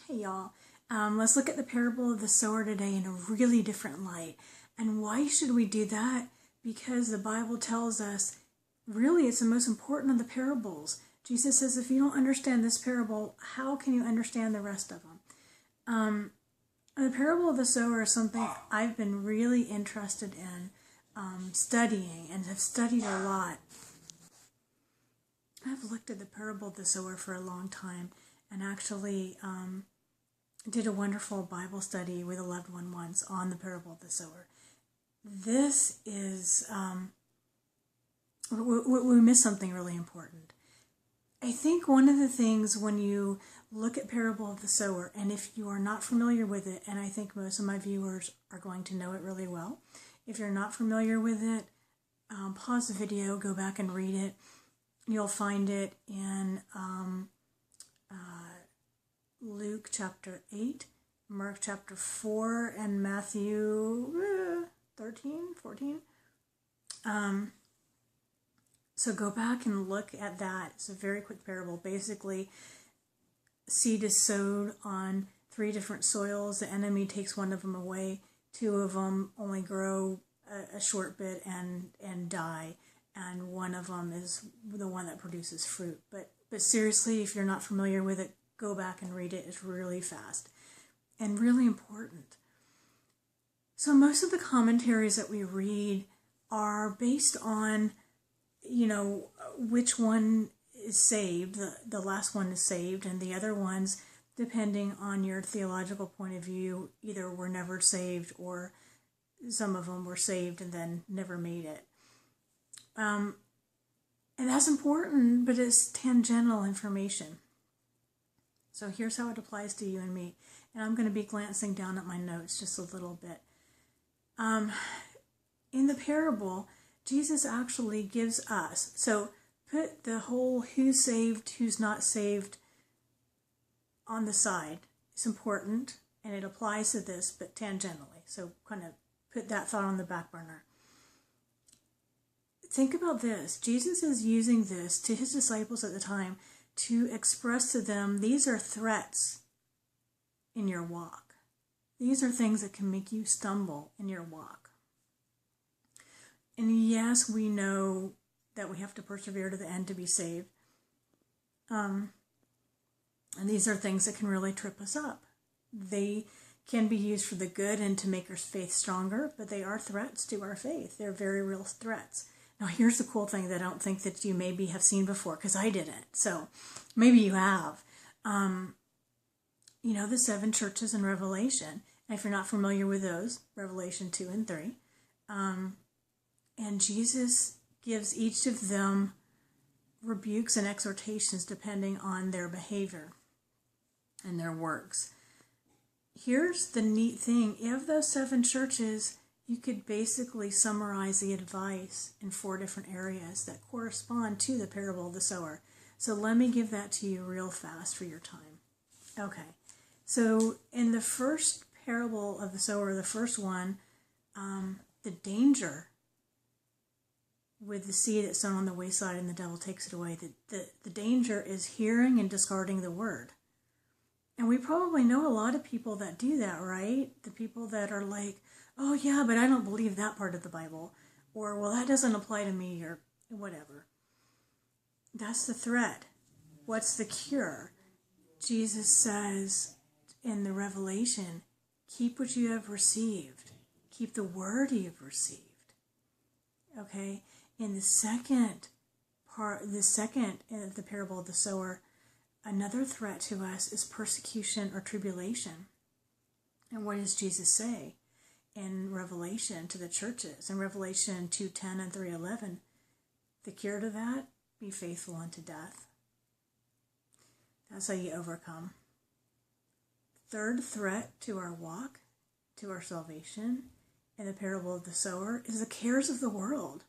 Hey y'all, let's look at the parable of the sower today in a really different light. And why should we do that? Because the Bible tells us really it's the most important of the parables. Jesus says if you don't understand this parable, how can you understand the rest of them? The parable of the sower is something I've been really interested in studying and have studied a lot. I've looked at the parable of the sower for a long time and actually did a wonderful Bible study with a loved one once on the parable of the sower. This is, we missed something really important. I think one of the things when you look at parable of the sower, and if you are not familiar with it, and I think most of my viewers are going to know it really well, if you're not familiar with it, pause the video, go back and read it. You'll find it in Luke chapter 8, Mark chapter 4, and Matthew 13, 14. So go back and look at that. It's a very quick parable. Basically, seed is sowed on 3 different soils. The enemy takes one of them away. 2 of them only grow a short bit and die. And one of them is the one that produces fruit. But seriously, if you're not familiar with it, go back and read it. It's really fast and really important. So most of the commentaries that we read are based on, which one is saved. The last one is saved, and the other ones, depending on your theological point of view, either were never saved or some of them were saved and then never made it. And that's important, but it's tangential information. So here's how it applies to you and me. And I'm going to be glancing down at my notes just a little bit. In the parable, Jesus actually gives us, so put the whole who's saved, who's not saved on the side. It's important, and it applies to this, but tangentially. So kind of put that thought on the back burner. Think about this. Jesus is using this to his disciples at the time to express to them, these are threats in your walk. These are things that can make you stumble in your walk. And yes, we know that we have to persevere to the end to be saved. And these are things that can really trip us up. They can be used for the good and to make our faith stronger, but they are threats to our faith. They're very real threats. Now, here's the cool thing that I don't think that you maybe have seen before, because I didn't. So maybe you have. The 7 churches in Revelation. And if you're not familiar with those, Revelation 2 and 3. And Jesus gives each of them rebukes and exhortations depending on their behavior and their works. Here's the neat thing. Of those 7 churches, you could basically summarize the advice in 4 different areas that correspond to the parable of the sower. So let me give that to you real fast for your time. Okay, so in the first parable of the sower, the first one, the danger with the seed that's sown on the wayside and the devil takes it away, the danger is hearing and discarding the word. And we probably know a lot of people that do that, right? The people that are like, oh yeah, but I don't believe that part of the Bible. Or, well, that doesn't apply to me, or whatever. That's the threat. What's the cure? Jesus says in the Revelation, keep what you have received. Keep the word you've received. Okay? In the second of the parable of the sower, another threat to us is persecution or tribulation. And what does Jesus say in Revelation to the churches? In Revelation 2:10 and 3:11, the cure to that, be faithful unto death. That's how you overcome. Third threat to our walk, to our salvation, in the parable of the sower, is the cares of the world.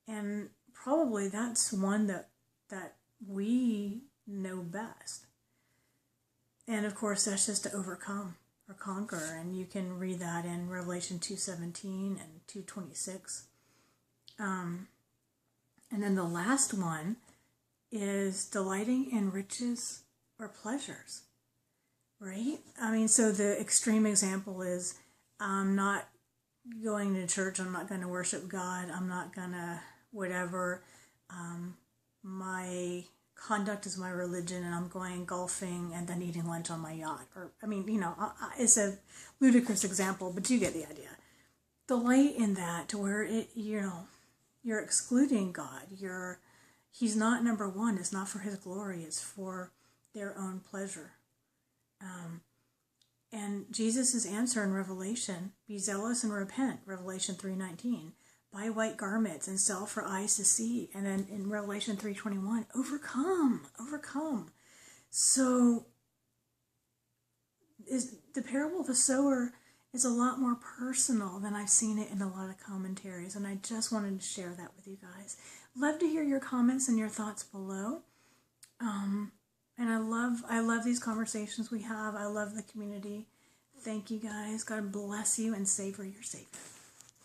And probably that's one that we know best. And of course, that's just to overcome or conquer. And you can read that in Revelation 2:17 and 2:26. And then the last one is delighting in riches or pleasures. right? I mean, so the extreme example is I'm not going to church, I'm not going to worship God, I'm not going to whatever. My conduct is my religion, and I'm going golfing and then eating lunch on my yacht. Or, I mean, it's a ludicrous example, but you get the idea. The light in that, to where you're excluding God. He's not number one. It's not for His glory. It's for their own pleasure. And Jesus' answer in Revelation: "Be zealous and repent." Revelation 3:19. Buy white garments and sell for eyes to see. And then in Revelation 3:21, overcome. So the parable of the sower is a lot more personal than I've seen it in a lot of commentaries. And I just wanted to share that with you guys. Love to hear your comments and your thoughts below. And I love these conversations we have. I love the community. Thank you guys. God bless you, and savor your Savior.